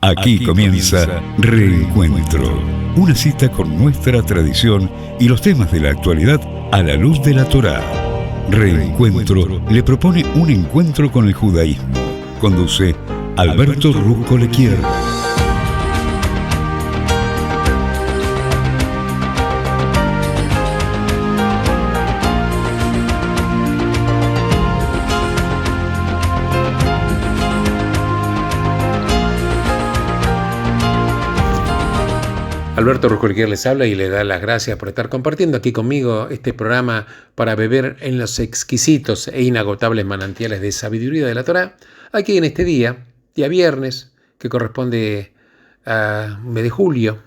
Aquí comienza Reencuentro, una cita con nuestra tradición y los temas de la actualidad a la luz de la Torá. Reencuentro le propone un encuentro con el judaísmo. Conduce Alberto Rusco Lequier. Alberto Rusco Lequier les habla y le da las gracias por estar compartiendo aquí conmigo este programa para beber en los exquisitos e inagotables manantiales de sabiduría de la Torá, aquí en este día viernes, que corresponde a mes de julio,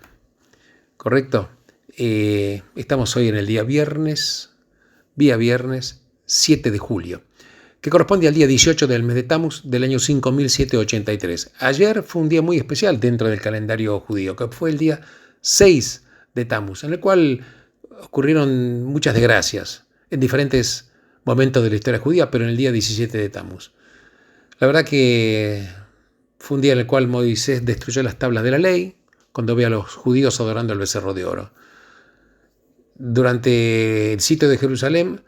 ¿correcto? Estamos hoy en el día viernes 7 de julio, que corresponde al día 18 del mes de Tammuz del año 5783. Ayer fue un día muy especial dentro del calendario judío, que fue el día 6 de Tammuz, en el cual ocurrieron muchas desgracias en diferentes momentos de la historia judía, pero en el día 17 de Tammuz. La verdad que fue un día en el cual Moisés destruyó las tablas de la ley, cuando ve a los judíos adorando el becerro de oro. Durante el sitio de Jerusalén,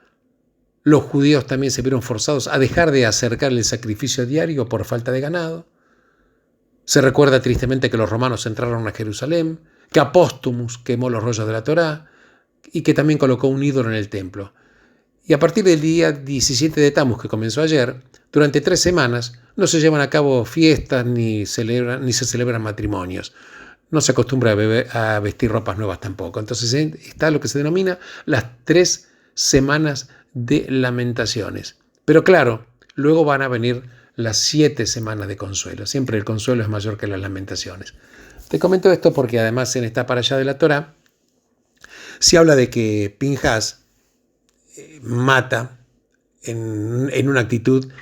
los judíos también se vieron forzados a dejar de acercar el sacrificio diario por falta de ganado. Se recuerda tristemente que los romanos entraron a Jerusalén, que Apóstomus quemó los rollos de la Torá y que también colocó un ídolo en el templo. Y a partir del día 17 de Tammuz, que comenzó ayer, durante 3 semanas no se llevan a cabo fiestas ni se celebran matrimonios. No se acostumbra a vestir ropas nuevas tampoco. Entonces está lo que se denomina las 3 semanas de lamentaciones. Pero claro, luego van a venir las 7 semanas de consuelo. Siempre el consuelo es mayor que las lamentaciones. Te comento esto porque además en esta parashá de la Torá se habla de que Pinhas mata en una actitud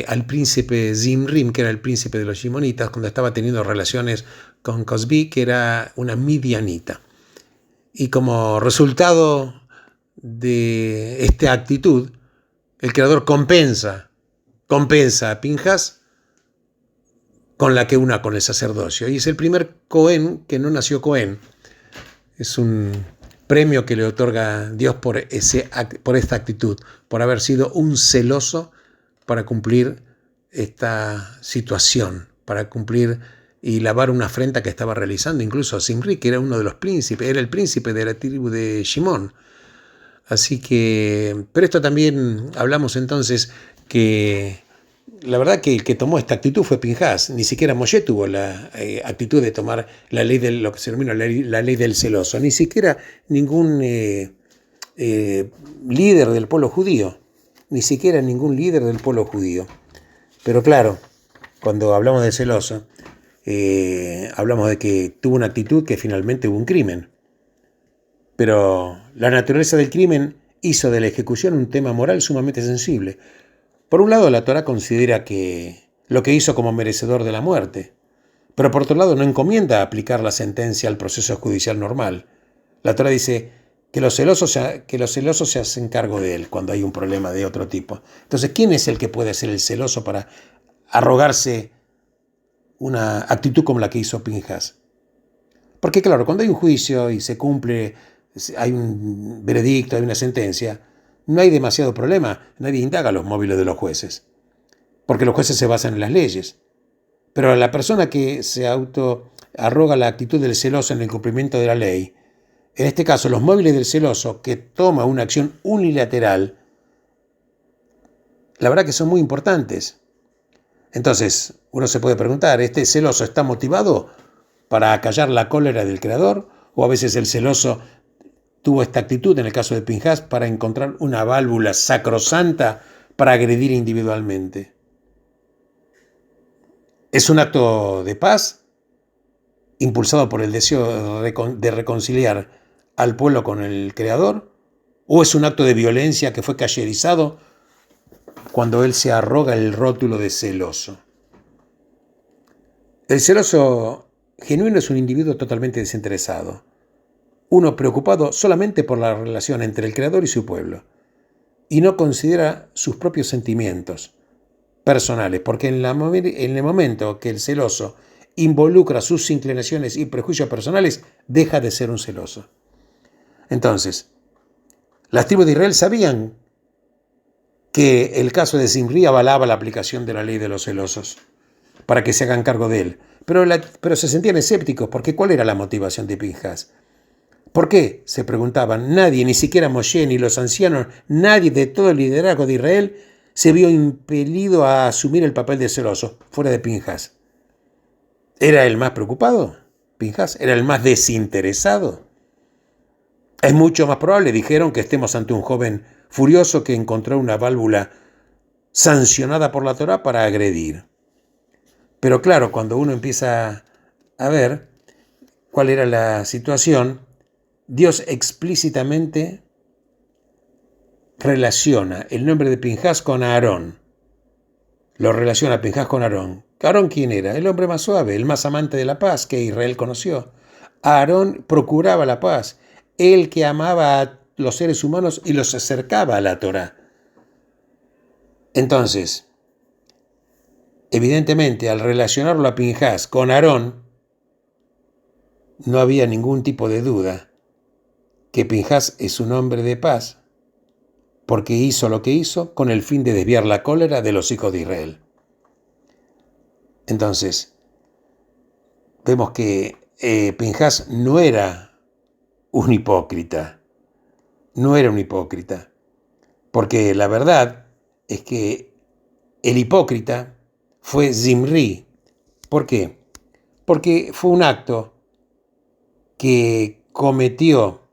al príncipe Zimrim, que era el príncipe de los Shimonitas, cuando estaba teniendo relaciones con Cosbi, que era una midianita. Y como resultado de esta actitud, el Creador compensa a Pinhas con la que una con el sacerdocio. Y es el primer Cohen que no nació Cohen. Es un premio que le otorga Dios por esta actitud, por haber sido un celoso para cumplir esta situación, para cumplir y lavar una afrenta que estaba realizando incluso a Zimri, que era uno de los príncipes, era el príncipe de la tribu de Shimón. Así que, pero esto también hablamos entonces que la verdad que el que tomó esta actitud fue Pinhas. Ni siquiera Moshe tuvo la actitud de tomar la ley de lo que se denomina la ley del celoso. Ni siquiera ningún líder del pueblo judío. Ni siquiera ningún líder del pueblo judío. Pero claro, cuando hablamos de celoso, hablamos de que tuvo una actitud que finalmente hubo un crimen. Pero la naturaleza del crimen hizo de la ejecución un tema moral sumamente sensible. Por un lado, la Torá considera que lo que hizo como merecedor de la muerte, pero por otro lado no encomienda aplicar la sentencia al proceso judicial normal. La Torá dice que los celosos se hacen cargo de él cuando hay un problema de otro tipo. Entonces, ¿quién es el que puede ser el celoso para arrogarse una actitud como la que hizo Pinhas? Porque claro, cuando hay un juicio y se cumple, hay un veredicto, hay una sentencia, no hay demasiado problema, nadie indaga los móviles de los jueces, porque los jueces se basan en las leyes. Pero la persona que se arroga la actitud del celoso en el cumplimiento de la ley, en este caso los móviles del celoso que toma una acción unilateral, la verdad que son muy importantes. Entonces, uno se puede preguntar, ¿este celoso está motivado para acallar la cólera del Creador? ¿O a veces el celoso tuvo esta actitud, en el caso de Pinhas, para encontrar una válvula sacrosanta para agredir individualmente? ¿Es un acto de paz, impulsado por el deseo de reconciliar al pueblo con el Creador? ¿O es un acto de violencia que fue cayerizado cuando él se arroga el rótulo de celoso? El celoso genuino es un individuo totalmente desinteresado, uno preocupado solamente por la relación entre el Creador y su pueblo, y no considera sus propios sentimientos personales, porque en el momento que el celoso involucra sus inclinaciones y prejuicios personales, deja de ser un celoso. Entonces, las tribus de Israel sabían que el caso de Zimri avalaba la aplicación de la ley de los celosos para que se hagan cargo de él. Pero se sentían escépticos, porque ¿cuál era la motivación de Pinjas? ¿Por qué? Se preguntaban. Nadie, ni siquiera Moshe, ni los ancianos, nadie de todo el liderazgo de Israel se vio impelido a asumir el papel de celoso, fuera de Pinjas. ¿Era el más preocupado? ¿Pinjas? ¿Era el más desinteresado? Es mucho más probable, dijeron, que estemos ante un joven furioso que encontró una válvula sancionada por la Torá para agredir. Pero claro, cuando uno empieza a ver cuál era la situación, Dios explícitamente relaciona el nombre de Pinjas con Aarón. Lo relaciona Pinjas con Aarón. ¿Aarón quién era? El hombre más suave, el más amante de la paz que Israel conoció. Aarón procuraba la paz, el que amaba a los seres humanos y los acercaba a la Torá. Entonces, evidentemente, al relacionarlo a Pinjas con Aarón, no había ningún tipo de duda que Pinjas es un hombre de paz, porque hizo lo que hizo con el fin de desviar la cólera de los hijos de Israel. Entonces, vemos que Pinjas no era un hipócrita. No era un hipócrita. Porque la verdad es que el hipócrita fue Zimri. ¿Por qué? Porque fue un acto que cometió,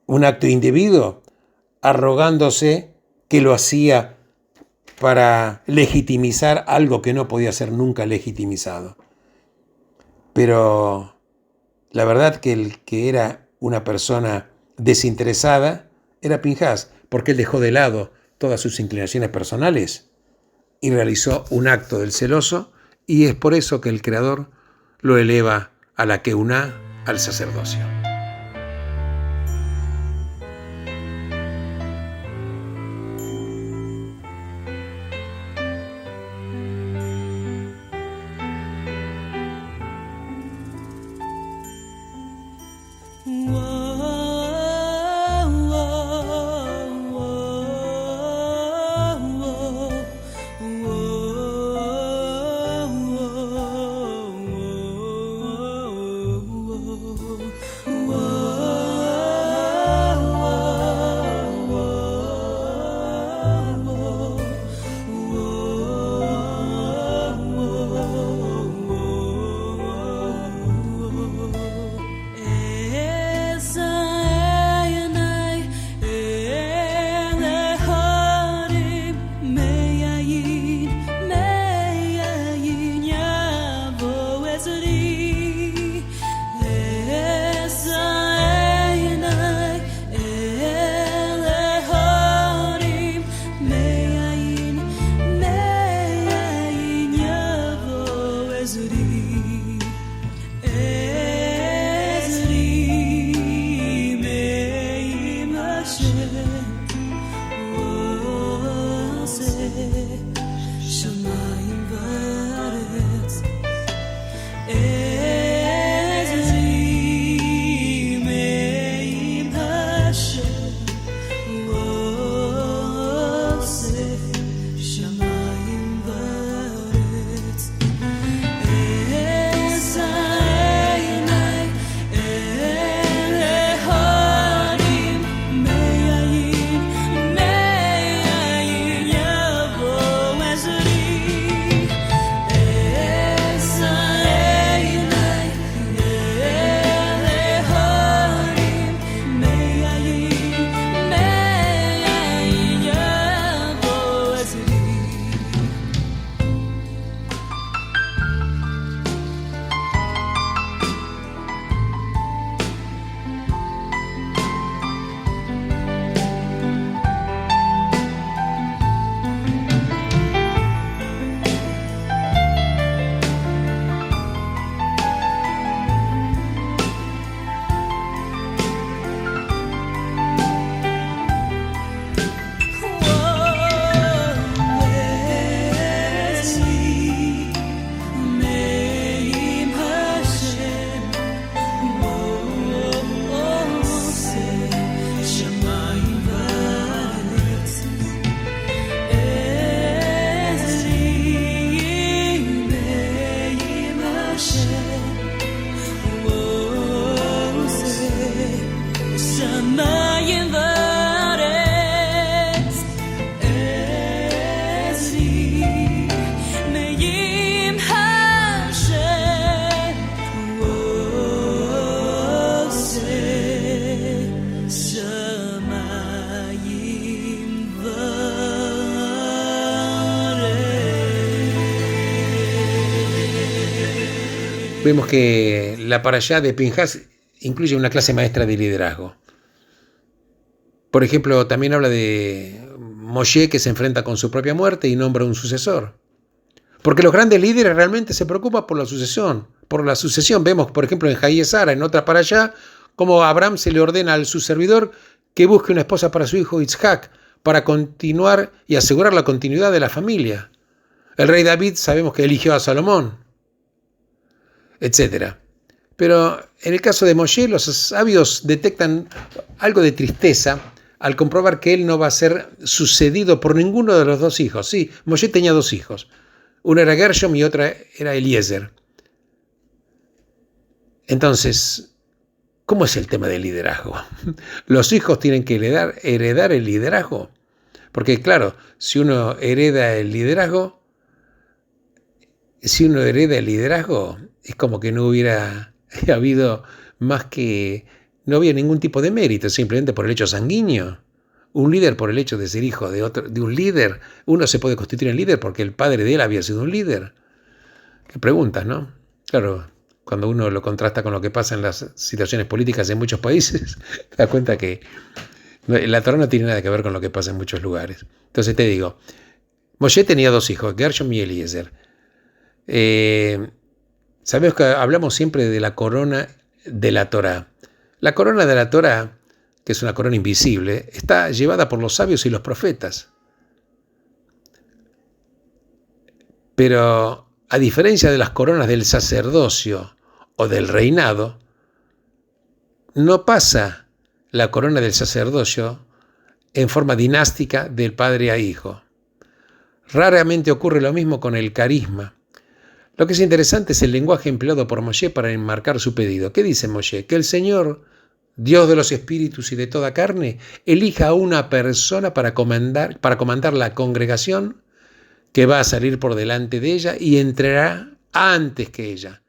un acto indebido, arrogándose que lo hacía para legitimizar algo que no podía ser nunca legitimizado. Pero la verdad que el que era una persona desinteresada era Pinjas, porque él dejó de lado todas sus inclinaciones personales y realizó un acto del celoso, y es por eso que el Creador lo eleva a la Keuná, al sacerdocio. Vemos que la parashá de Pinhas incluye una clase maestra de liderazgo. Por ejemplo, también habla de Moshe, que se enfrenta con su propia muerte y nombra un sucesor. Porque los grandes líderes realmente se preocupan por la sucesión. Vemos, por ejemplo, en Hayé Sara, en otra parashá, cómo a Abraham se le ordena a su servidor que busque una esposa para su hijo Isaac, para continuar y asegurar la continuidad de la familia. El rey David sabemos que eligió a Salomón, etc. Pero en el caso de Moshe, los sabios detectan algo de tristeza al comprobar que él no va a ser sucedido por ninguno de los dos hijos. Sí, Moshe tenía dos hijos. Uno era Gershom y otra era Eliezer. Entonces, ¿cómo es el tema del liderazgo? ¿Los hijos tienen que heredar el liderazgo? Porque claro, si uno hereda el liderazgo, es como que no hubiera habido más que... No había ningún tipo de mérito, simplemente por el hecho sanguíneo. Un líder por el hecho de ser hijo de un líder. Uno se puede constituir en líder porque el padre de él había sido un líder. Qué preguntas, ¿no? Claro, cuando uno lo contrasta con lo que pasa en las situaciones políticas en muchos países, te das cuenta que la Torá no tiene nada que ver con lo que pasa en muchos lugares. Entonces te digo, Moshe tenía dos hijos, Gershom y Eliezer. Sabemos que hablamos siempre de la corona de la Torá. La corona de la Torá, que es una corona invisible, está llevada por los sabios y los profetas. Pero a diferencia de las coronas del sacerdocio o del reinado, no pasa la corona del sacerdocio en forma dinástica del padre a hijo. Raramente ocurre lo mismo con el carisma. Lo que es interesante es el lenguaje empleado por Moshe para enmarcar su pedido. ¿Qué dice Moshe? Que el Señor, Dios de los espíritus y de toda carne, elija a una persona para comandar la congregación que va a salir por delante de ella y entrará antes que ella,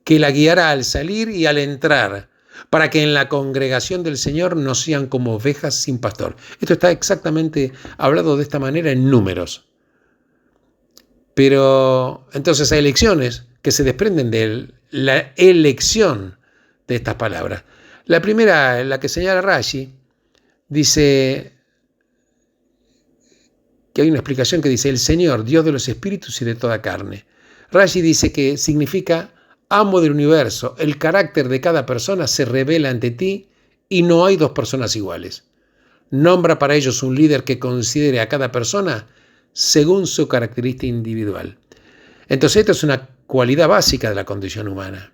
que la guiará al salir y al entrar, para que en la congregación del Señor no sean como ovejas sin pastor. Esto está exactamente hablado de esta manera en Números. Pero entonces hay lecciones que se desprenden de la elección de estas palabras. La primera, la que señala Rashi, dice que hay una explicación que dice el Señor, Dios de los espíritus y de toda carne. Rashi dice que significa amo del universo. El carácter de cada persona se revela ante ti y no hay dos personas iguales. Nombra para ellos un líder que considere a cada persona según su característica individual. Entonces, esto es una cualidad básica de la condición humana.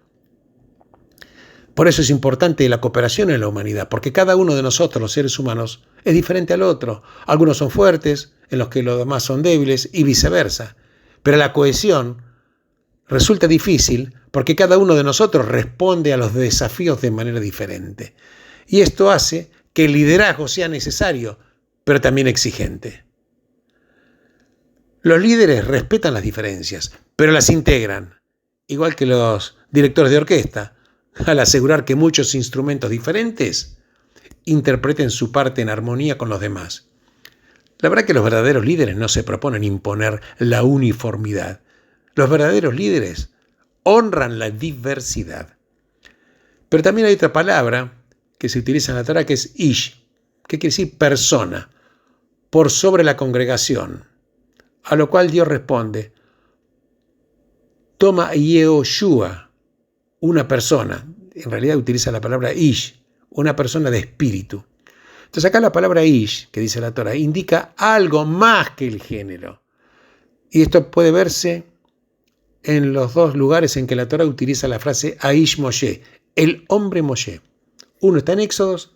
Por eso es importante la cooperación en la humanidad, porque cada uno de nosotros, los seres humanos, es diferente al otro. Algunos son fuertes, en los que los demás son débiles, y viceversa. Pero la cohesión resulta difícil porque cada uno de nosotros responde a los desafíos de manera diferente. Y esto hace que el liderazgo sea necesario, pero también exigente. Los líderes respetan las diferencias, pero las integran, igual que los directores de orquesta, al asegurar que muchos instrumentos diferentes interpreten su parte en armonía con los demás. La verdad que los verdaderos líderes no se proponen imponer la uniformidad. Los verdaderos líderes honran la diversidad. Pero también hay otra palabra que se utiliza en la Torá que es ish, que quiere decir persona, por sobre la congregación. A lo cual Dios responde, toma Yehoshua, una persona, en realidad utiliza la palabra ish, una persona de espíritu. Entonces acá la palabra ish, que dice la Torá, indica algo más que el género. Y esto puede verse en los dos lugares en que la Torá utiliza la frase Aish Moshe, el hombre Moshe. Uno está en Éxodo,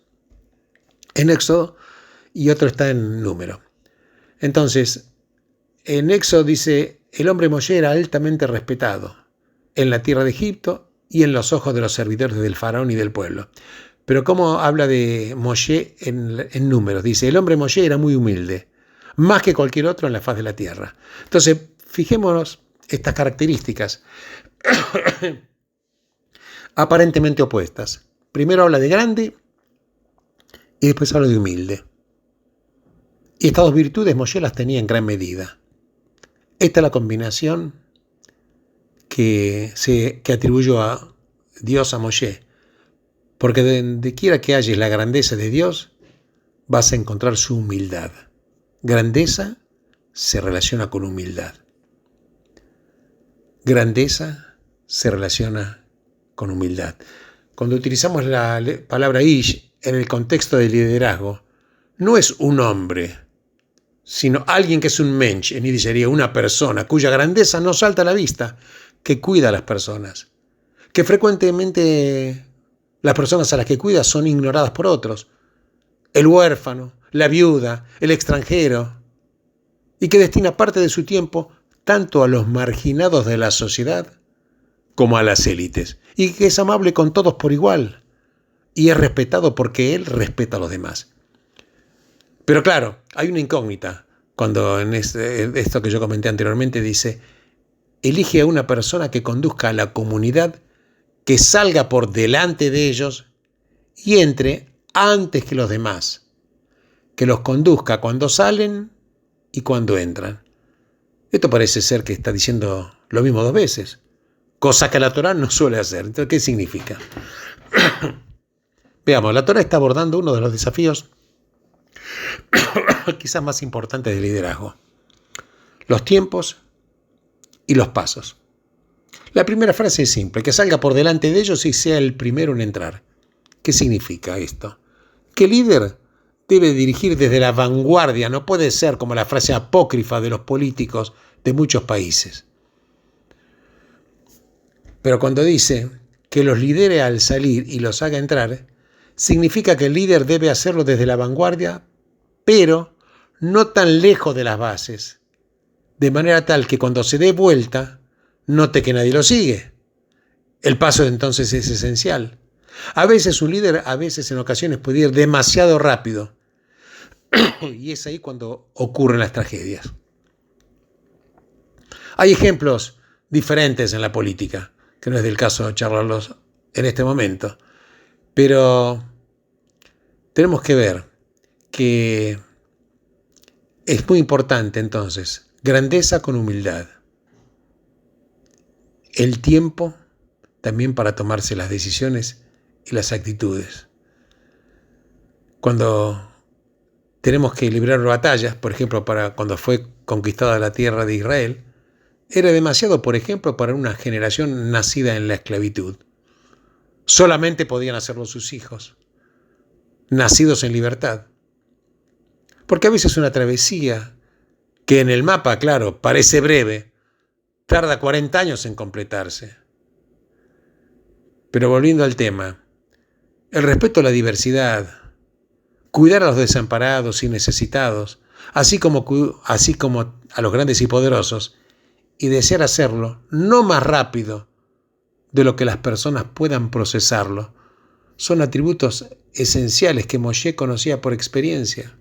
y otro está en Número. Entonces, en Éxodo dice, el hombre Moshe era altamente respetado. en la tierra de Egipto y en los ojos de los servidores del faraón y del pueblo. Pero ¿cómo habla de Moshe en números? Dice, el hombre Moshe era muy humilde, más que cualquier otro en la faz de la tierra. Entonces, fijémonos estas características aparentemente opuestas. Primero habla de grande y después habla de humilde. Y estas dos virtudes Moshe las tenía en gran medida. Esta es la combinación que atribuyó a Dios a Moshe. Porque donde quiera que halles la grandeza de Dios, vas a encontrar su humildad. Grandeza se relaciona con humildad. Grandeza se relaciona con humildad. Cuando utilizamos la palabra ish en el contexto del liderazgo, no es un hombre, sino alguien que es un mensch, en yiddish sería una persona cuya grandeza no salta a la vista, que cuida a las personas, que frecuentemente las personas a las que cuida son ignoradas por otros, el huérfano, la viuda, el extranjero, y que destina parte de su tiempo tanto a los marginados de la sociedad como a las élites, y que es amable con todos por igual, y es respetado porque él respeta a los demás. Pero claro, hay una incógnita cuando en esto que yo comenté anteriormente dice, elige a una persona que conduzca a la comunidad, que salga por delante de ellos y entre antes que los demás, que los conduzca cuando salen y cuando entran. Esto parece ser que está diciendo lo mismo dos veces, cosa que la Torá no suele hacer. Entonces, ¿qué significa? Veamos, la Torá está abordando uno de los desafíos quizás más importantes del liderazgo, los tiempos y los pasos. La primera frase es simple, que salga por delante de ellos y sea el primero en entrar. ¿Qué significa esto? Que el líder debe dirigir desde la vanguardia, no puede ser como la frase apócrifa de los políticos de muchos países. Pero cuando dice que los lidere al salir y los haga entrar, significa que el líder debe hacerlo desde la vanguardia, pero no tan lejos de las bases, de manera tal que cuando se dé vuelta, note que nadie lo sigue. El paso entonces es esencial. A veces un líder, en ocasiones puede ir demasiado rápido. Y es ahí cuando ocurren las tragedias. Hay ejemplos diferentes en la política, que no es del caso charlarlos en este momento. Pero tenemos que ver que es muy importante entonces grandeza con humildad. El tiempo también para tomarse las decisiones y las actitudes. Cuando tenemos que librar batallas, por ejemplo, para cuando fue conquistada la tierra de Israel, era demasiado, por ejemplo, para una generación nacida en la esclavitud. Solamente podían hacerlo sus hijos, nacidos en libertad. Porque a veces una travesía, que en el mapa, claro, parece breve, tarda 40 años en completarse. Pero volviendo al tema, el respeto a la diversidad, cuidar a los desamparados y necesitados, así como a los grandes y poderosos, y desear hacerlo no más rápido de lo que las personas puedan procesarlo, son atributos esenciales que Moshe conocía por experiencia.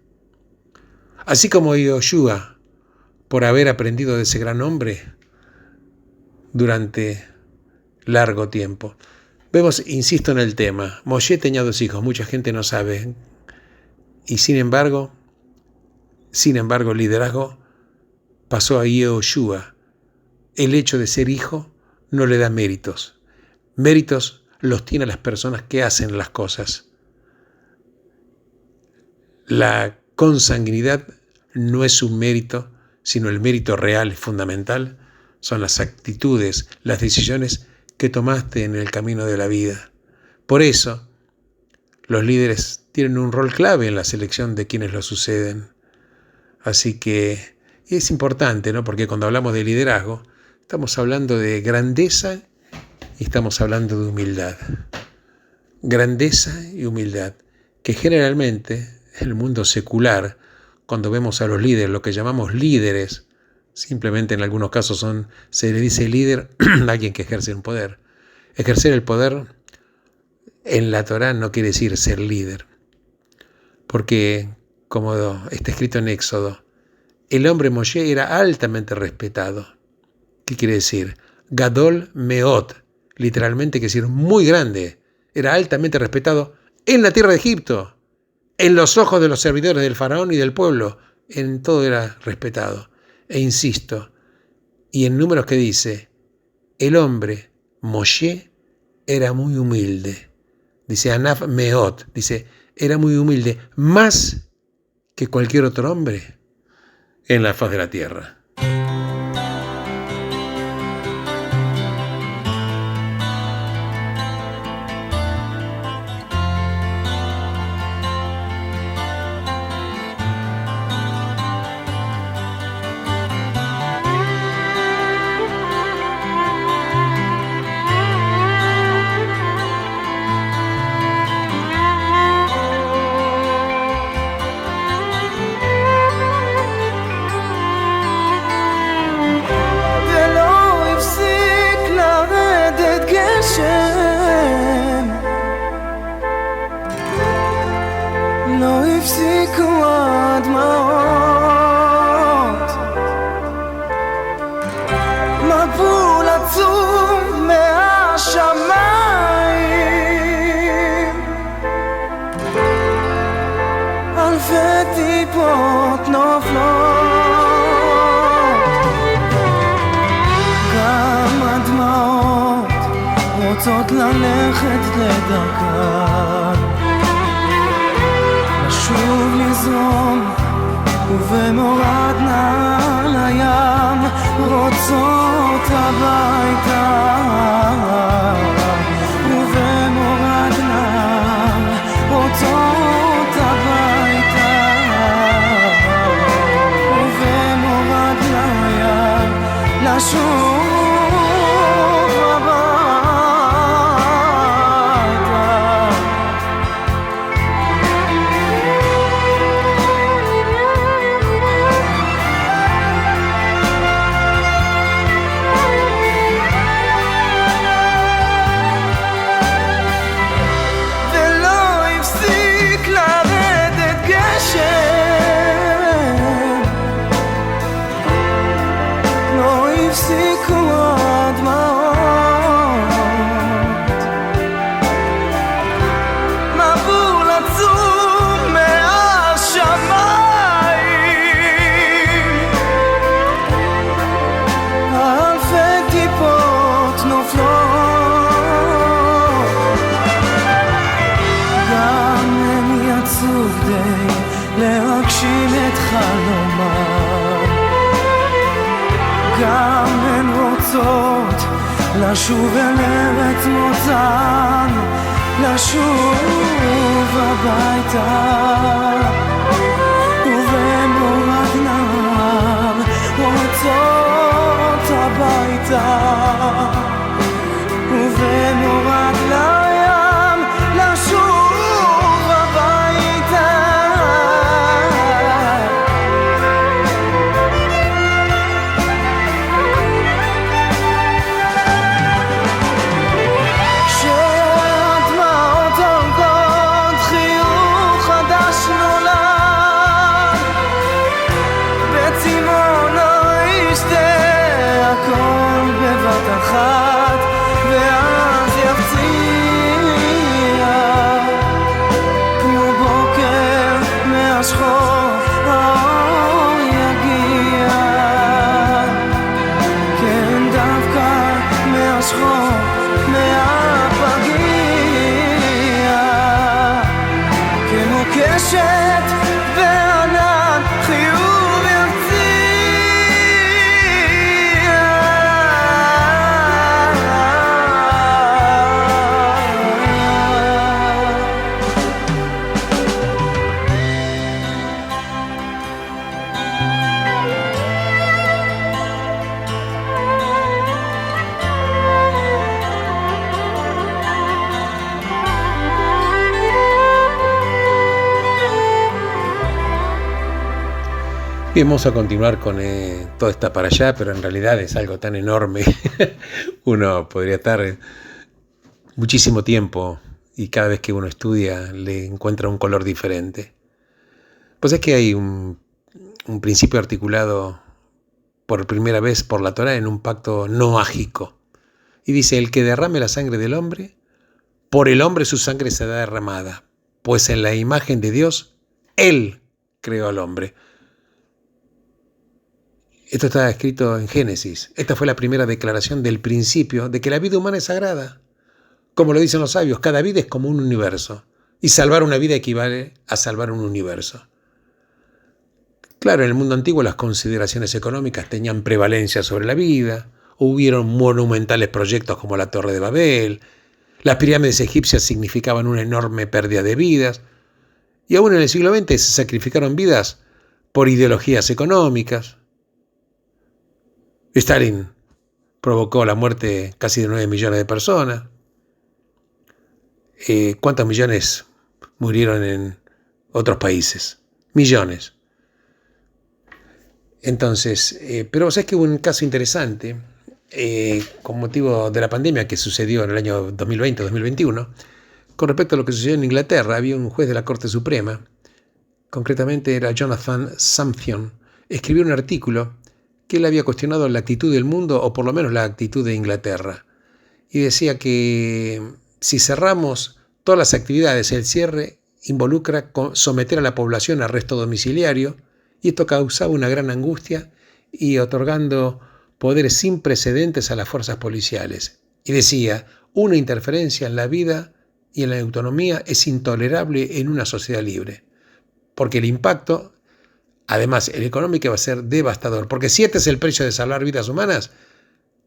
Así como Yoshua, por haber aprendido de ese gran hombre durante largo tiempo. Vemos, insisto en el tema, Moshe tenía 2 hijos, mucha gente no sabe, y sin embargo, el liderazgo pasó a Yoshua. El hecho de ser hijo no le da méritos. Méritos los tienen las personas que hacen las cosas. La consanguinidad no es un mérito, sino el mérito real y fundamental son las actitudes, las decisiones que tomaste en el camino de la vida. Por eso, los líderes tienen un rol clave en la selección de quienes lo suceden. Así que es importante, ¿no? Porque cuando hablamos de liderazgo, estamos hablando de grandeza y estamos hablando de humildad. Grandeza y humildad, que generalmente en el mundo secular, cuando vemos a los líderes, lo que llamamos líderes, Simplemente en algunos casos se le dice líder a alguien que ejerce un poder. Ejercer el poder en la Torá no quiere decir ser líder. Porque, como está escrito en Éxodo, el hombre Moshe era altamente respetado. ¿Qué quiere decir? Gadol Meot, literalmente quiere decir muy grande. Era altamente respetado en la tierra de Egipto, en los ojos de los servidores del faraón y del pueblo. En todo era respetado. E insisto, y en números que dice, el hombre Moshe era muy humilde. Dice Anaf Meot, dice, era muy humilde, más que cualquier otro hombre en la faz de la tierra. לא הפסיקו הדמעות, מבול עצום מהשמיים, אלפי טיפות נופלות, גם הדמעות רוצות ללכת לדרכן, שוב לזרום ובמורד נהר לים, רוצות הביתה ובמורד נהר, רוצות הביתה ובמורד לים, לשוב הביתה. להגשים את חלומם, גם הן רוצות לשוב אל ארץ מוצאן, לשוב הביתה ובמורד נהר, רוצות הביתה ובמורד לים, לשוב הביתה. כשהדמעות הורגות חיוך חדש, Bien, vamos a continuar con todo está para allá, pero en realidad es algo tan enorme. Uno podría estar muchísimo tiempo y cada vez que uno estudia le encuentra un color diferente. Pues es que hay un principio articulado por primera vez por la Torá en un pacto noágico. Y dice, el que derrame la sangre del hombre, por el hombre su sangre será derramada, pues en la imagen de Dios, Él creó al hombre. Esto está escrito en Génesis. Esta fue la primera declaración del principio de que la vida humana es sagrada. Como lo dicen los sabios, cada vida es como un universo. Y salvar una vida equivale a salvar un universo. Claro, en el mundo antiguo las consideraciones económicas tenían prevalencia sobre la vida. Hubieron monumentales proyectos como la Torre de Babel. Las pirámides egipcias significaban una enorme pérdida de vidas. Y aún en el siglo XX se sacrificaron vidas por ideologías económicas. Stalin provocó la muerte casi de 9 millones de personas. ¿Cuántos millones murieron en otros países? Millones. Entonces, pero sabes que hubo un caso interesante con motivo de la pandemia que sucedió en el año 2020-2021, con respecto a lo que sucedió en Inglaterra. Había un juez de la Corte Suprema, concretamente era Jonathan Sumption, escribió un artículo que él había cuestionado la actitud del mundo, o por lo menos la actitud de Inglaterra, y decía que si cerramos todas las actividades, el cierre involucra someter a la población a arresto domiciliario, y esto causaba una gran angustia y otorgando poderes sin precedentes a las fuerzas policiales. Y decía, una interferencia en la vida y en la autonomía es intolerable en una sociedad libre, porque el impacto, además el económico, va a ser devastador, porque si este es el precio de salvar vidas humanas,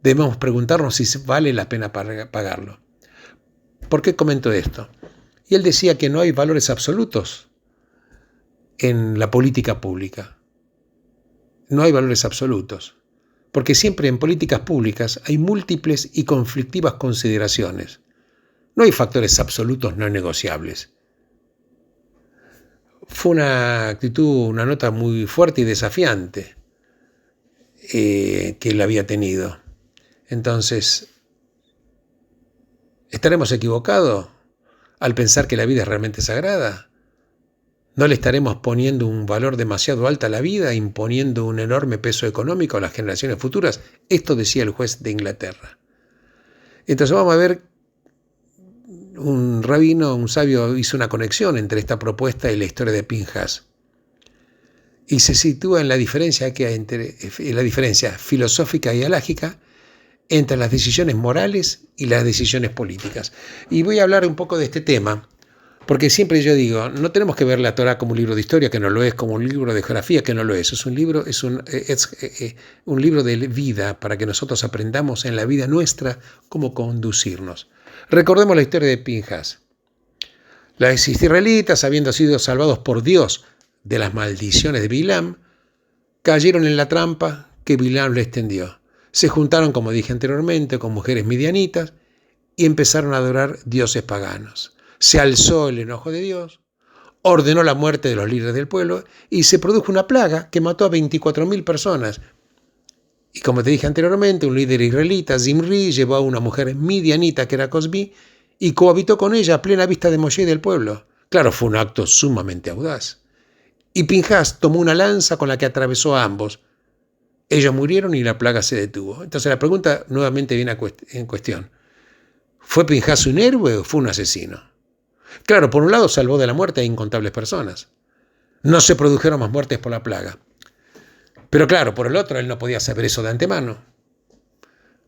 debemos preguntarnos si vale la pena pagarlo. ¿Por qué comento esto? Y él decía que no hay valores absolutos en la política pública. No hay valores absolutos, porque siempre en políticas públicas hay múltiples y conflictivas consideraciones. No hay factores absolutos no negociables. Fue una actitud, una nota muy fuerte y desafiante que él había tenido. Entonces, ¿estaremos equivocados al pensar que la vida es realmente sagrada? ¿No le estaremos poniendo un valor demasiado alto a la vida, imponiendo un enorme peso económico a las generaciones futuras? Esto decía el juez de Inglaterra. Entonces vamos a ver, un rabino, un sabio, hizo una conexión entre esta propuesta y la historia de Pinhas. Y se sitúa en la diferencia filosófica y alágica entre las decisiones morales y las decisiones políticas. Y voy a hablar un poco de este tema, porque siempre yo digo, no tenemos que ver la Torá como un libro de historia, que no lo es, como un libro de geografía, que no lo es. Es un libro de vida para que nosotros aprendamos en la vida nuestra cómo conducirnos. Recordemos la historia de Pinhas. Los israelitas, habiendo sido salvados por Dios de las maldiciones de Bilam, cayeron en la trampa que Bilam les tendió. Se juntaron, como dije anteriormente, con mujeres midianitas y empezaron a adorar dioses paganos. Se alzó el enojo de Dios, ordenó la muerte de los líderes del pueblo y se produjo una plaga que mató a 24.000 personas. Y como te dije anteriormente, un líder israelita, Zimri, llevó a una mujer midianita que era Cosbi y cohabitó con ella a plena vista de Moshe y del pueblo. Claro, fue un acto sumamente audaz. Y Pinhas tomó una lanza con la que atravesó a ambos. Ellos murieron y la plaga se detuvo. Entonces la pregunta nuevamente viene en cuestión. ¿Fue Pinhas un héroe o fue un asesino? Claro, por un lado salvó de la muerte a incontables personas. No se produjeron más muertes por la plaga. Pero claro, por el otro, él no podía saber eso de antemano.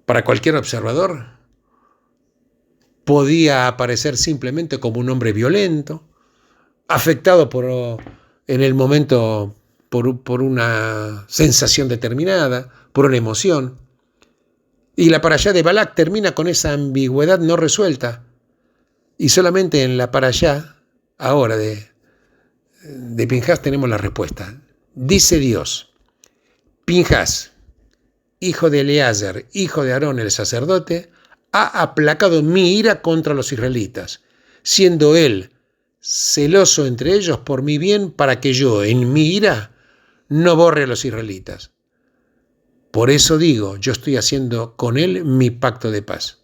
Para cualquier observador, podía aparecer simplemente como un hombre violento, afectado en el momento por una sensación determinada, por una emoción. Y la parashá de Balak termina con esa ambigüedad no resuelta. Y solamente en la parashá, ahora de Pinhas, tenemos la respuesta. Dice Dios, Pinhas, hijo de Eleazar, hijo de Aarón el sacerdote, ha aplacado mi ira contra los israelitas, siendo él celoso entre ellos por mi bien, para que yo, en mi ira, no borre a los israelitas. Por eso digo, yo estoy haciendo con él mi pacto de paz.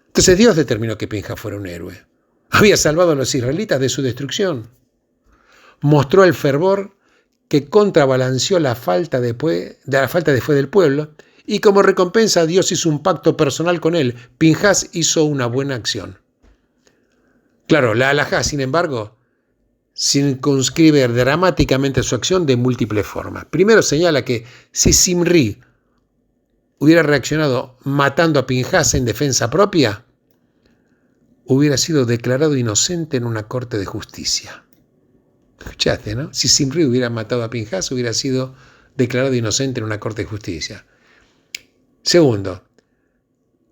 Entonces Dios determinó que Pinjas fuera un héroe. Había salvado a los israelitas de su destrucción. Mostró el fervor que contrabalanceó la falta de fe del pueblo, y como recompensa Dios hizo un pacto personal con él. Pinjas hizo una buena acción. Claro, la halajá, sin embargo, circunscribe dramáticamente su acción de múltiples formas. Primero señala que si Zimri hubiera reaccionado matando a Pinjas en defensa propia, hubiera sido declarado inocente en una corte de justicia. ¿Escuchaste, no? Si Zimri hubiera matado a Pinjas, hubiera sido declarado inocente en una corte de justicia. Segundo,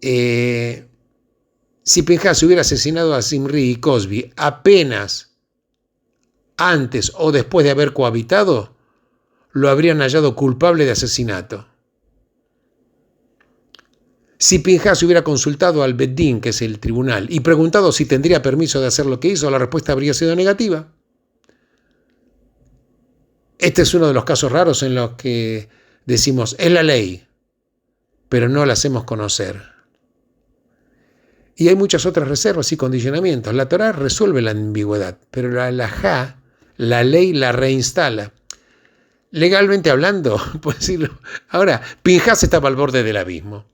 si Pinjas hubiera asesinado a Zimri y Cosbi apenas antes o después de haber cohabitado, lo habrían hallado culpable de asesinato. Si Pinjas hubiera consultado al Bet Din, que es el tribunal, y preguntado si tendría permiso de hacer lo que hizo, la respuesta habría sido negativa. Este es uno de los casos raros en los que decimos, es la ley, pero no la hacemos conocer. Y hay muchas otras reservas y condicionamientos. La Torá resuelve la ambigüedad, pero la halajá, la ley, la reinstala. Legalmente hablando, puedo decirlo. Ahora, Pinjas estaba al borde del abismo.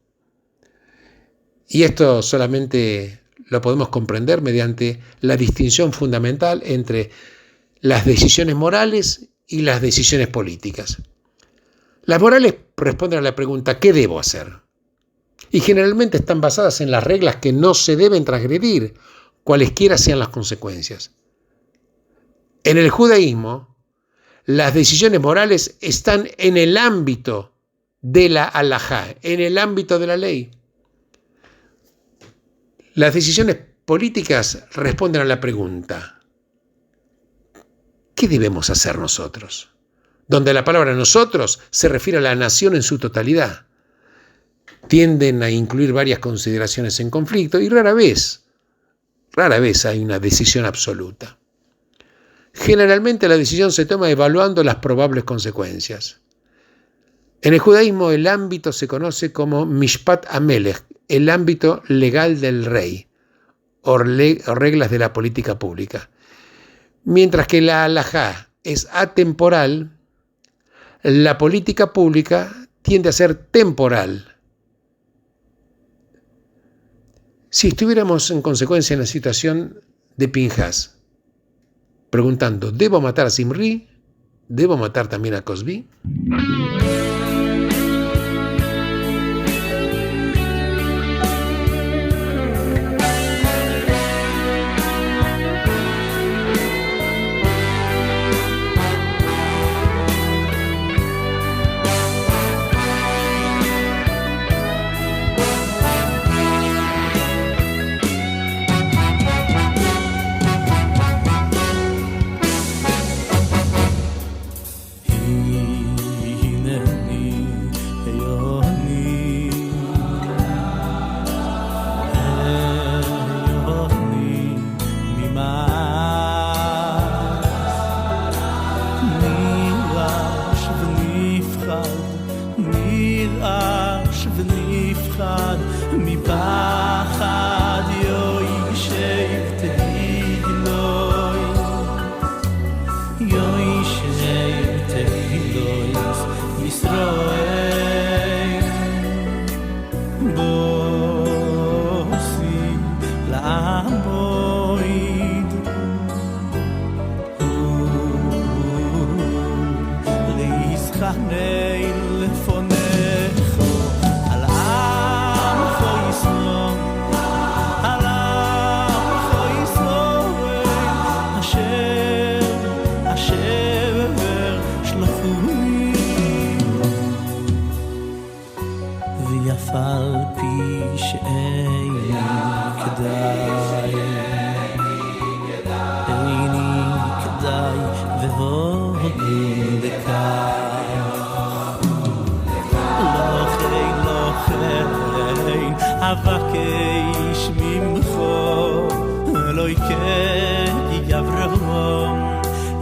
Y esto solamente lo podemos comprender mediante la distinción fundamental entre las decisiones morales y las decisiones políticas. Las morales responden a la pregunta, ¿qué debo hacer? Y generalmente están basadas en las reglas que no se deben transgredir, cualesquiera sean las consecuencias. En el judaísmo, las decisiones morales están en el ámbito de la halajá, en el ámbito de la ley. Las decisiones políticas responden a la pregunta, ¿qué debemos hacer nosotros? Donde la palabra nosotros se refiere a la nación en su totalidad. Tienden a incluir varias consideraciones en conflicto y rara vez hay una decisión absoluta. Generalmente la decisión se toma evaluando las probables consecuencias. En el judaísmo el ámbito se conoce como Mishpat HaMelech, el ámbito legal del rey, o reglas de la política pública. Mientras que la halajá es atemporal, la política pública tiende a ser temporal. Si estuviéramos en consecuencia en la situación de Pinjas, preguntando, ¿debo matar a Zimri? ¿Debo matar también a Cosbi?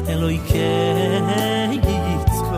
Eloike Yitzchak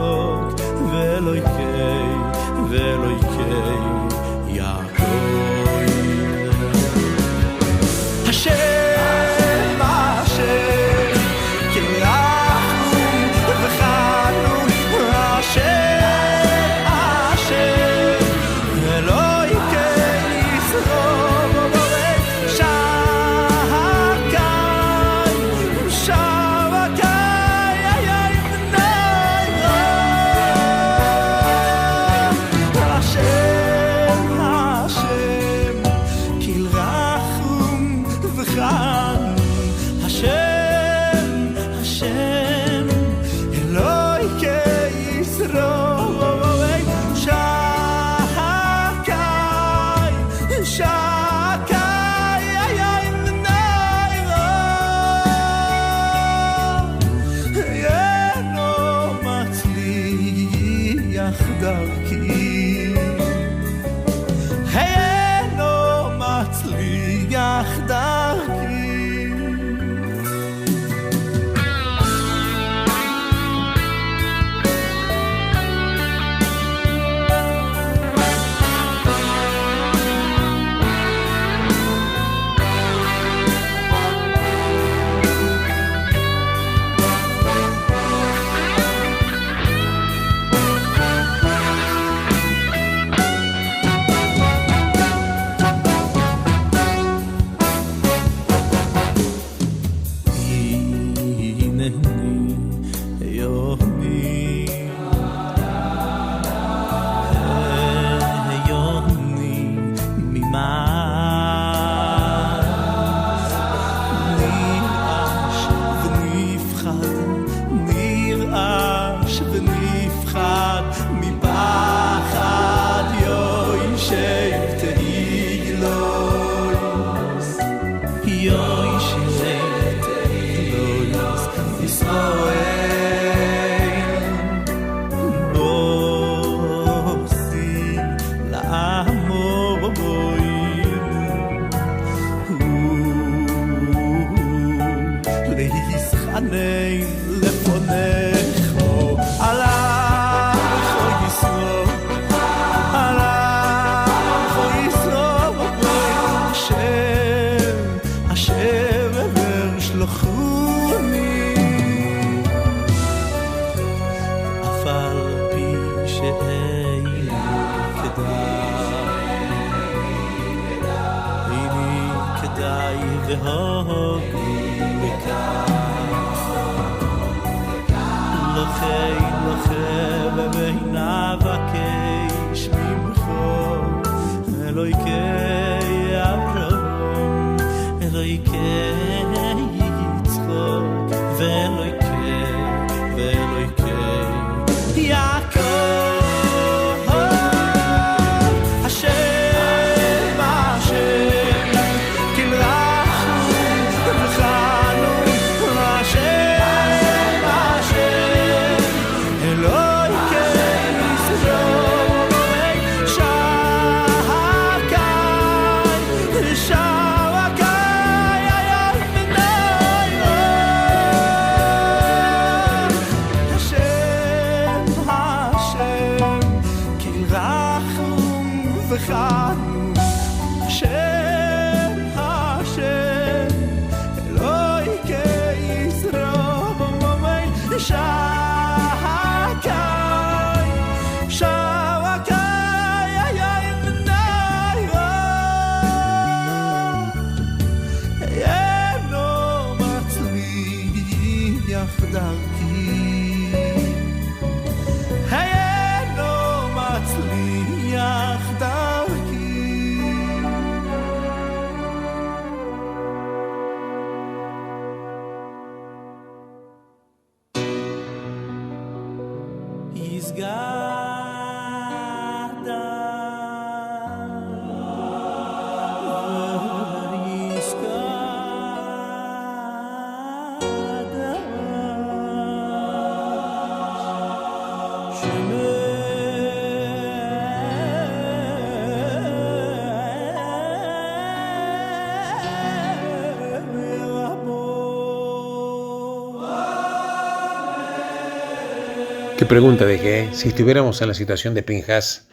Qué pregunta dejé, ¿eh? Si estuviéramos en la situación de Pinhas,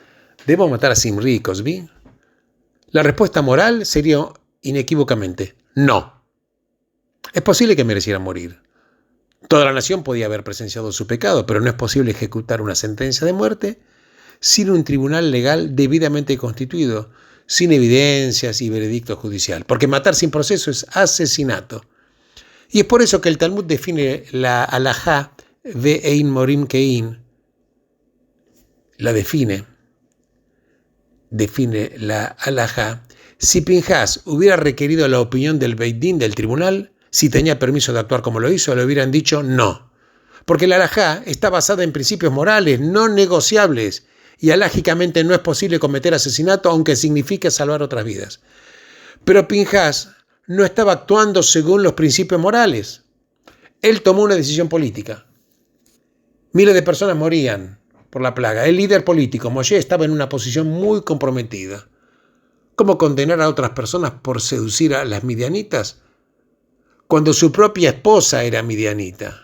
¿debo matar a Zimri y Cosby? La respuesta moral sería inequívocamente No. Es posible que mereciera morir. Toda la nación podía haber presenciado su pecado, pero no es posible ejecutar una sentencia de muerte sin un tribunal legal debidamente constituido, sin evidencias y veredicto judicial, porque matar sin proceso es asesinato. Y es por eso que el Talmud define la halajá ve'ein morim kein, la define la halajá. Si Pinhas hubiera requerido la opinión del Beit Din, del tribunal, si tenía permiso de actuar como lo hizo, le hubieran dicho no. Porque la halajá está basada en principios morales no negociables y halágicamente no es posible cometer asesinato aunque signifique salvar otras vidas. Pero Pinhas no estaba actuando según los principios morales. Él tomó una decisión política. Miles de personas morían por la plaga. El líder político, Moshe, estaba en una posición muy comprometida. ¿Cómo condenar a otras personas por seducir a las midianitas cuando su propia esposa era midianita?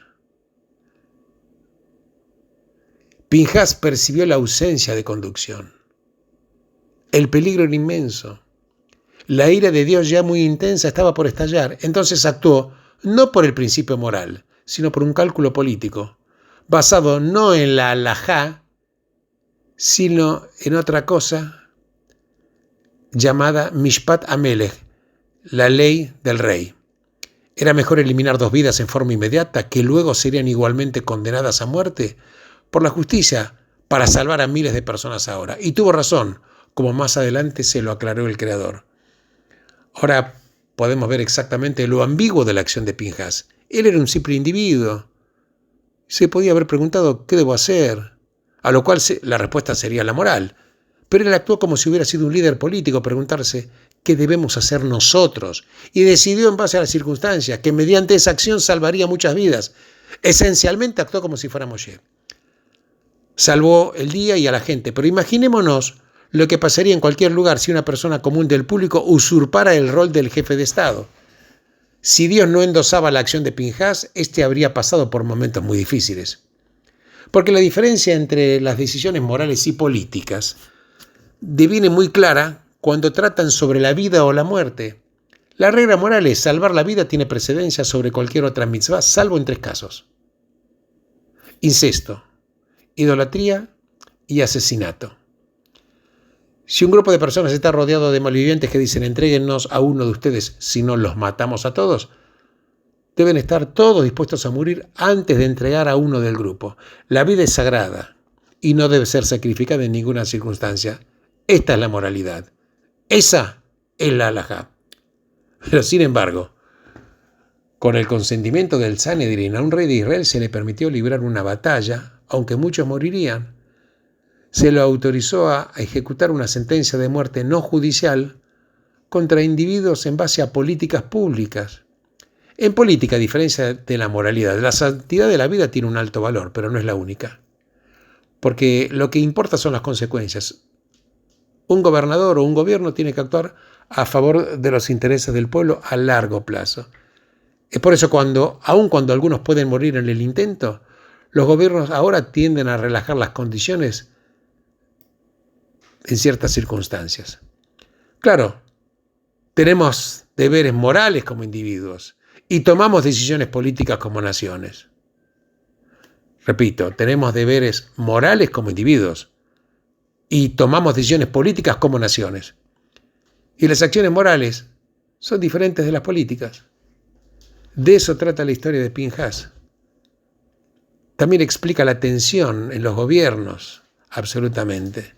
Pinhas percibió la ausencia de conducción. El peligro era inmenso. La ira de Dios, ya muy intensa, estaba por estallar. Entonces actuó no por el principio moral, sino por un cálculo político, basado no en la halajá, sino en otra cosa llamada Mishpat Amelech, la ley del rey. Era mejor eliminar 2 vidas en forma inmediata, que luego serían igualmente condenadas a muerte, por la justicia, para salvar a miles de personas ahora. Y tuvo razón, como más adelante se lo aclaró el Creador. Ahora podemos ver exactamente lo ambiguo de la acción de Pinhas. Él era un simple individuo. Se podía haber preguntado, ¿qué debo hacer? A lo cual la respuesta sería la moral. Pero él actuó como si hubiera sido un líder político, preguntarse, ¿qué debemos hacer nosotros? Y decidió en base a las circunstancias que mediante esa acción salvaría muchas vidas. Esencialmente actuó como si fuera Moshe. Salvó el día y a la gente, pero imaginémonos lo que pasaría en cualquier lugar si una persona común del público usurpara el rol del jefe de Estado. Si Dios no endosaba la acción de Pinhas, este habría pasado por momentos muy difíciles. Porque la diferencia entre las decisiones morales y políticas deviene muy clara cuando tratan sobre la vida o la muerte. La regla moral es: salvar la vida tiene precedencia sobre cualquier otra mitzvah, salvo en 3 casos: incesto, idolatría y asesinato. Si un grupo de personas está rodeado de malvivientes que dicen entréguennos a uno de ustedes si no los matamos a todos, deben estar todos dispuestos a morir antes de entregar a uno del grupo. La vida es sagrada y no debe ser sacrificada en ninguna circunstancia. Esta es la moralidad. Esa es la halajá. Pero sin embargo, con el consentimiento del Sanedrín, a un rey de Israel se le permitió librar una batalla, aunque muchos morirían. Se lo autorizó a ejecutar una sentencia de muerte no judicial contra individuos en base a políticas públicas. En política, a diferencia de la moralidad, la santidad de la vida tiene un alto valor, pero no es la única. Porque lo que importa son las consecuencias. Un gobernador o un gobierno tiene que actuar a favor de los intereses del pueblo a largo plazo. Es por eso aun cuando algunos pueden morir en el intento, los gobiernos ahora tienden a relajar las condiciones en ciertas circunstancias. Claro, tenemos deberes morales como individuos y tomamos decisiones políticas como naciones. Repito, tenemos deberes morales como individuos y tomamos decisiones políticas como naciones. Y las acciones morales son diferentes de las políticas. De eso trata la historia de Pinhas. También explica la tensión en los gobiernos, absolutamente.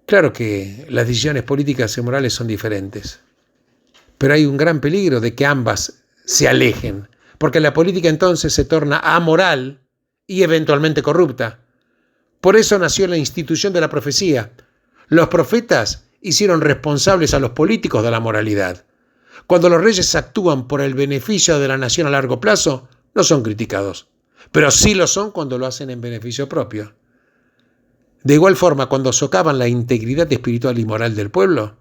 Claro que las decisiones políticas y morales son diferentes, pero hay un gran peligro de que ambas se alejen, porque la política entonces se torna amoral y eventualmente corrupta. Por eso nació la institución de la profecía. Los profetas hicieron responsables a los políticos de la moralidad. Cuando los reyes actúan por el beneficio de la nación a largo plazo, no son criticados, pero sí lo son cuando lo hacen en beneficio propio. De igual forma, cuando socavan la integridad espiritual y moral del pueblo,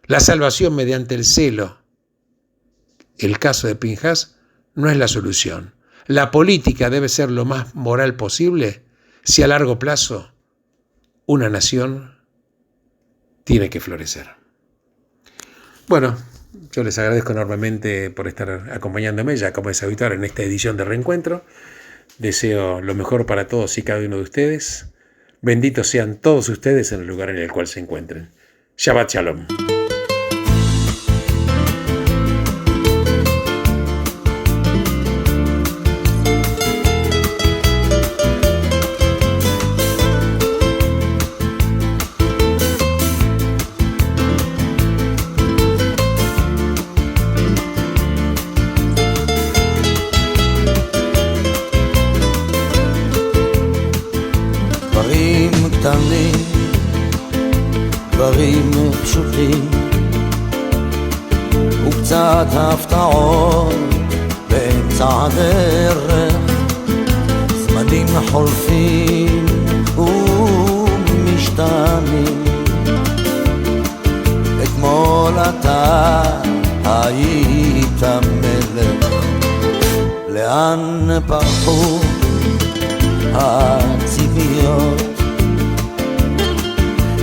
la salvación mediante el celo, el caso de Pinhas, no es la solución. La política debe ser lo más moral posible si a largo plazo una nación tiene que florecer. Bueno, Yo les agradezco enormemente por estar acompañándome, ya como es habitual en esta edición de Reencuentro. Deseo lo mejor para todos y cada uno de ustedes. Benditos sean todos ustedes en el lugar en el cual se encuentren. Shabbat Shalom. דברים פשוטים וקצת הפתעות באמצע הדרך, זמנים חולפים ומשתנים. אתמול אתה היית מלך, לאן פרחו הציפיות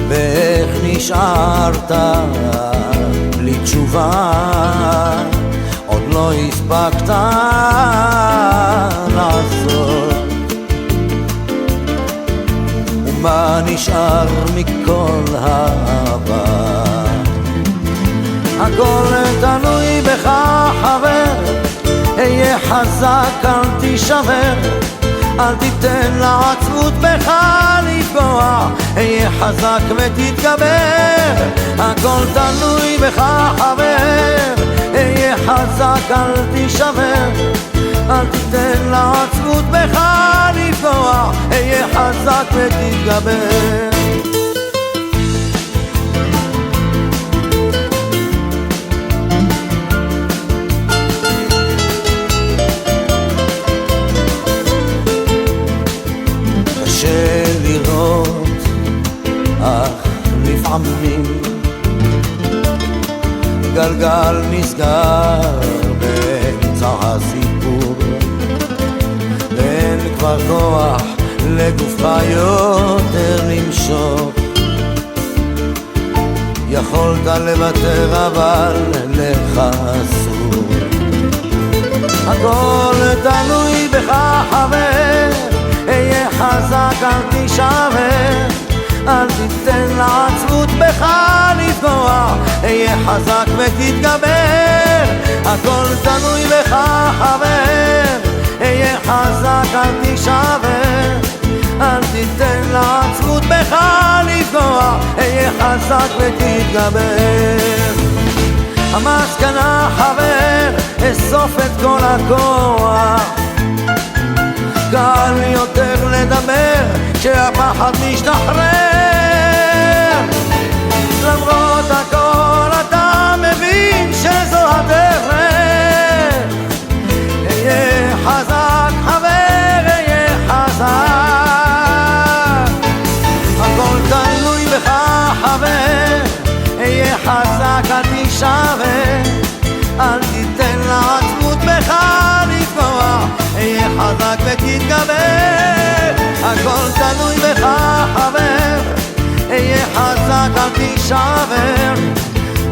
ואיך נשארת בלי תשובה, עוד לא הספקת לעשות. ומה נשאר מכל העבר? הכל תלוי בך חבר, היה חזק אל תישבר, אל תיתן לעצמות בך לפגוע, היה חזק ותתגבר. הכל תלוי בך חבר, היה חזק אל תישבר, אל תיתן לעצמות בך לפגוע, היה חזק ותתגבר. לראות, אך לפעמים גלגל נסגר באמצע הסיפור, ואין כבר כוח לגופך יותר למשוך. יכולת לוותר אבל לך אסור. הכל תלוי בך חבר, היה חזק אל תישבר, אל תיתן לעצמות בך לפגוע, היה חזק ותתגבר. הכל תלוי בך חבר, היה חזק אל תישבר, אל תיתן לעצמות בך לפגוע, היה חזק ותתגבר. המסקנה חבר, אסוף את כל הכוח, קל יותר לדבר כשהפחד משתחרר. למרות הכל אתה מבין שזו הדרך, היה חזק חבר, היה חזק. הכל תלוי בך חבר, היה חזק אל תישבר, אל תיתן לעצמות בך לפגוע, היה חזק ותתגבר. הכל תלוי בך חבר, היה חזק אל תישבר,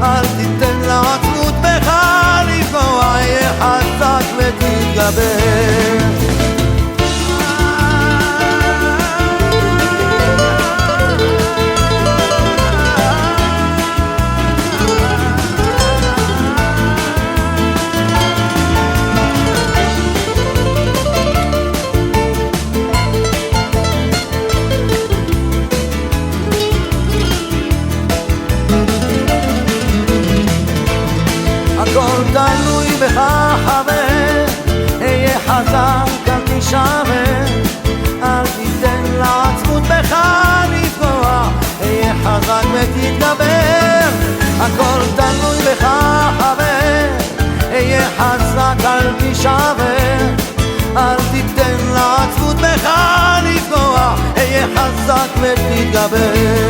אל תיתן לעצמות בך לפגוע, היה חזק ותתגבר. הכל תלוי בך חבר, היה חזק אל תישבר, אל תיתן לעצמות בך לפגוע, היה חזק ותתגבר. הכל תלוי בך חבר, היה חזק אל תישבר, אל תיתן לעצמות בך לפגוע, היה חזק ותתגבר.